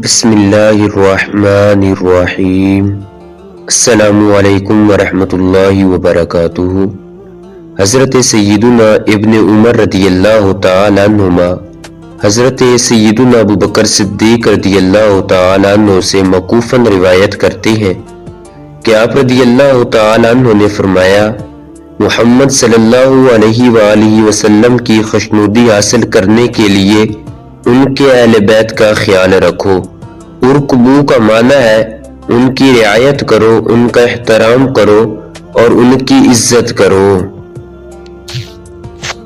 بسم اللہ الرحمن الرحیم۔ السلام علیکم ورحمۃ اللہ وبرکاتہ۔ حضرت سیدنا ابن عمر رضی اللہ تعالی عنہما حضرت سیدنا ابو بکر صدیق رضی اللہ تعالی عنہ سے موقوفاً روایت کرتے ہیں کہ آپ رضی اللہ تعالی عنہ نے فرمایا، محمد صلی اللہ علیہ وآلہ وسلم کی خوشنودی حاصل کرنے کے لیے ان کے اہل بیت کا خیال رکھو۔ ارکبو کا معنی ہے ان کی رعایت کرو، ان کا احترام کرو اور ان کی عزت کرو۔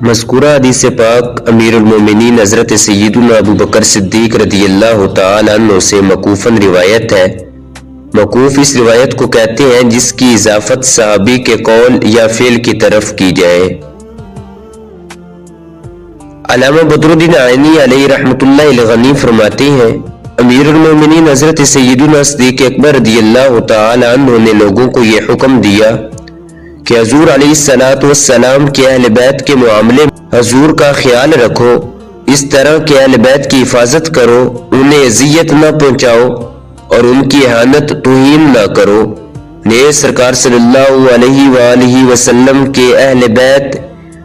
مذکورہ حدیث پاک امیر المومنین حضرت سیدنا ابو بکر صدیق رضی اللہ تعالی عنہ سے موقوفاً روایت ہے۔ موقوف اس روایت کو کہتے ہیں جس کی اضافت صحابی کے قول یا فعل کی طرف کی جائے۔ علامہ بدر الدین عینی علیہ رحمۃ اللہ الغنی فرماتے ہیں، امیر المومنین حضرت سیدنا صدیق اکبر رضی اللہ تعالی عنہ نے لوگوں کو یہ حکم دیا کہ حضور علیہ السلام کے اہل بیت کے معاملے میں حضور کا خیال رکھو، اس طرح کہ اہل بیت کی حفاظت کرو، انہیں اذیت نہ پہنچاؤ اور ان کی اہانت توہین نہ کرو۔ نیز سرکار صلی اللہ علیہ وآلہ وسلم کے اہل بیت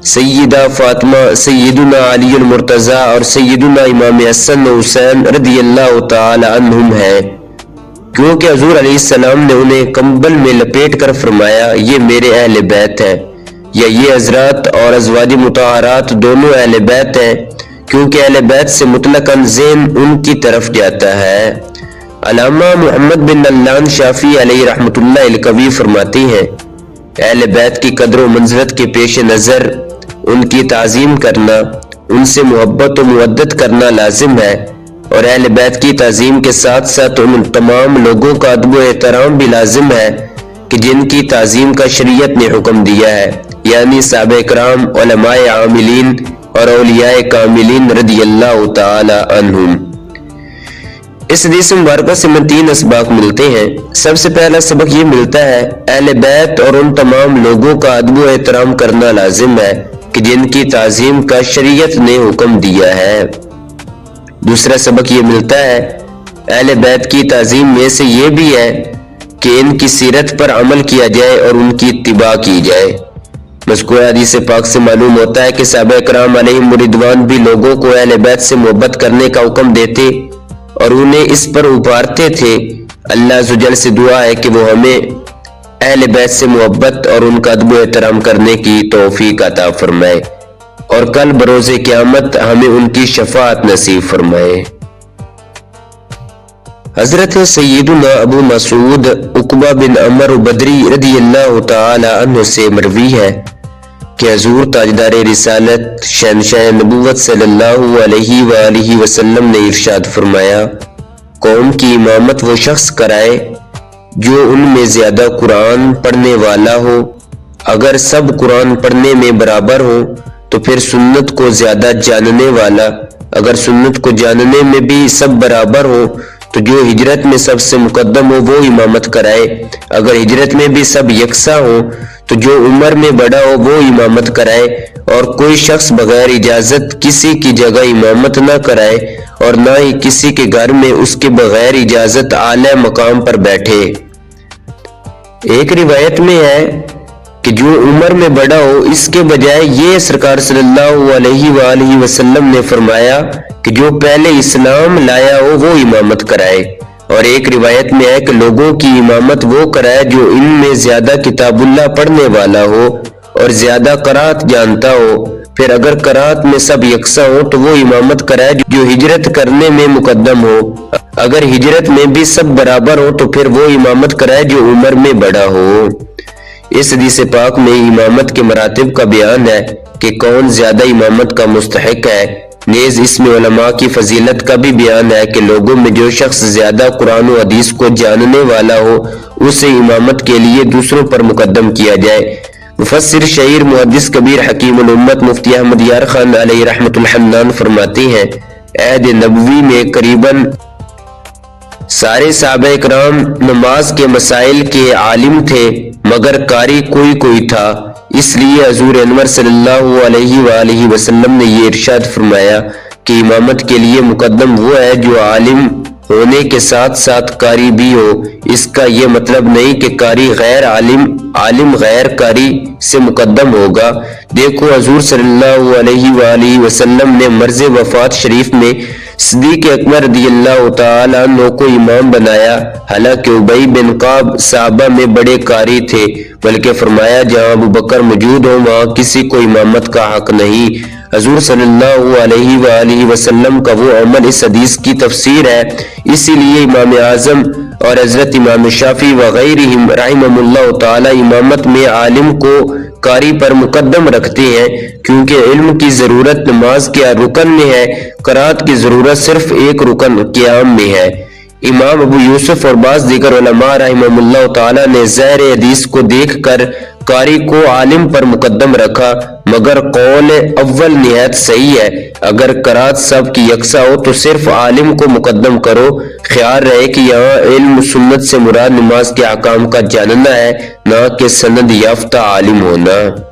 سیدہ فاطمہ، سیدنا علی المرتضی اور سیدنا امام حسن و حسین رضی اللہ تعالی عنہم ہے، کیونکہ حضور علیہ السلام نے انہیں کمبل میں لپیٹ کر فرمایا، یہ میرے اہل بیت ہیں، یا یہ حضرات اور ازواج مطہرات دونوں اہل بیت ہیں، کیونکہ اہل بیت سے مطلقاً ذہن ان کی طرف جاتا ہے۔ علامہ محمد بن علان شافعی علیہ رحمۃ اللہ القوی فرماتے ہیں، اہل بیت کی قدر و منزلت کے پیش نظر ان کی تعظیم کرنا، ان سے محبت و مودت کرنا لازم ہے، اور اہل بیت کی تعظیم کے ساتھ ساتھ ان تمام لوگوں کا ادب و احترام بھی لازم ہے کہ جن کی تعظیم کا شریعت نے حکم دیا ہے، یعنی صحابہ کرام، علماء عاملین اور اولیاء کاملین رضی اللہ تعالی عنہم۔ اس حدیث مبارکہ سے ہمیں 3 اسباق ملتے ہیں۔ سب سے پہلا سبق یہ ملتا ہے اہل بیت اور ان تمام لوگوں کا ادب و احترام کرنا لازم ہے کہ جن کی تعظیم کا شریعت نے حکم دیا ہے۔ دوسرا سبق یہ ملتا ہے اہل بیت کی تعظیم میں سے یہ بھی ہے کہ ان کی سیرت پر عمل کیا جائے اور ان کی اتباع کی جائے۔ مذکورہ حدیث پاک سے معلوم ہوتا ہے کہ صحابہ کرام علیہم رضوان بھی لوگوں کو اہل بیت سے محبت کرنے کا حکم دیتے اور انہیں اس پر ابھارتے تھے۔ اللہ عز و جل سے دعا ہے کہ وہ ہمیں اہل بیت سے محبت اور ان کا ادب و احترام کرنے کی توفیق عطا فرمائے اور کل بروز قیامت ہمیں ان کی شفاعت نصیب فرمائے۔ حضرت سیدنا ابو مسعود عقبہ بن عمر بدری رضی اللہ تعالی عنہ سے مروی ہے کہ حضور تاجدار رسالت شہنشاہ نبوت صلی اللہ علیہ وآلہ وسلم نے ارشاد فرمایا، قوم کی امامت وہ شخص کرائے جو ان میں زیادہ قرآن پڑھنے والا ہو۔ اگر سب قرآن پڑھنے میں برابر ہو تو پھر سنت کو زیادہ جاننے والا، اگر سنت کو جاننے میں بھی سب برابر ہو تو جو ہجرت میں سب سے مقدم ہو وہ امامت کرائے، اگر ہجرت میں بھی سب یکساں ہو تو جو عمر میں بڑا ہو وہ امامت کرائے، اور کوئی شخص بغیر اجازت کسی کی جگہ امامت نہ کرائے اور نہ ہی کسی کے گھر میں اس کے بغیر اجازت اعلی مقام پر بیٹھے۔ ایک روایت میں ہے کہ جو عمر میں بڑا ہو، اس کے بجائے یہ سرکار صلی اللہ علیہ وآلہ وسلم نے فرمایا کہ جو پہلے اسلام لایا ہو وہ امامت کرائے، اور ایک روایت میں ہے کہ لوگوں کی امامت وہ کرائے جو ان میں زیادہ کتاب اللہ پڑھنے والا ہو اور زیادہ قرات جانتا ہو، پھر اگر قرات میں سب یکساں ہو تو وہ امامت کرائے جو ہجرت کرنے میں مقدم ہو، اگر ہجرت میں بھی سب برابر ہو تو پھر وہ امامت کرائے جو عمر میں بڑا ہو۔ اس حدیث پاک میں امامت کے مراتب کا بیان ہے کہ کون زیادہ امامت کا مستحق ہے، نیز اس میں علماء کی فضیلت کا بھی بیان ہے کہ لوگوں میں جو شخص زیادہ قرآن و حدیث کو جاننے والا ہو اسے امامت کے لیے دوسروں پر مقدم کیا جائے۔ مفسر شہیر محدث کبیر حکیم الامت مفتی احمد یار خان علیہ رحمۃ الحنان فرماتے ہیں، عہد نبوی میں قریباً سارے صحابہ کرام نماز کے مسائل کے عالم تھے مگر قاری کوئی تھا، اس لیے حضور انور صلی اللہ علیہ وآلہ وسلم نے یہ ارشاد فرمایا کہ امامت کے لیے مقدم وہ ہے جو عالم ہونے کے ساتھ ساتھ قاری بھی ہو۔ اس کا یہ مطلب نہیں کہ قاری غیر عالم، عالم غیر قاری سے مقدم ہوگا۔ دیکھو حضور صلی اللہ علیہ وآلہ وسلم نے مرض وفات شریف میں صدیق اکبر رضی اللہ تعالیٰ عنہ کو امام بنایا، حالانکہ ابی بن کعب صحابہ میں بڑے قاری تھے، بلکہ فرمایا جہاں ابو بکر موجود ہوں وہاں کسی کو امامت کا حق نہیں۔ حضور صلی اللہ علیہ وآلہ وسلم کا وہ عمل اس حدیث کی تفسیر ہے۔ اسی لیے امام اعظم اور حضرت امام شافعی وغیرہم رحمہم اللہ تعالی امامت میں عالم کو قاری پر مقدم رکھتے ہیں، کیونکہ علم کی ضرورت نماز کے رکن میں ہے، قرات کی ضرورت صرف ایک رکن قیام میں ہے۔ امام ابو یوسف اور بعض دیگر علماء رحمہم اللہ تعالی نے ظاہر حدیث کو دیکھ کر قاری کو عالم پر مقدم رکھا، مگر قول اول نہایت صحیح ہے۔ اگر قرات سب کی یکساں ہو تو صرف عالم کو مقدم کرو۔ خیال رہے کہ یہاں علم سنت سے مراد نماز کے احکام کا جاننا ہے، نہ کہ سند یافتہ عالم ہونا۔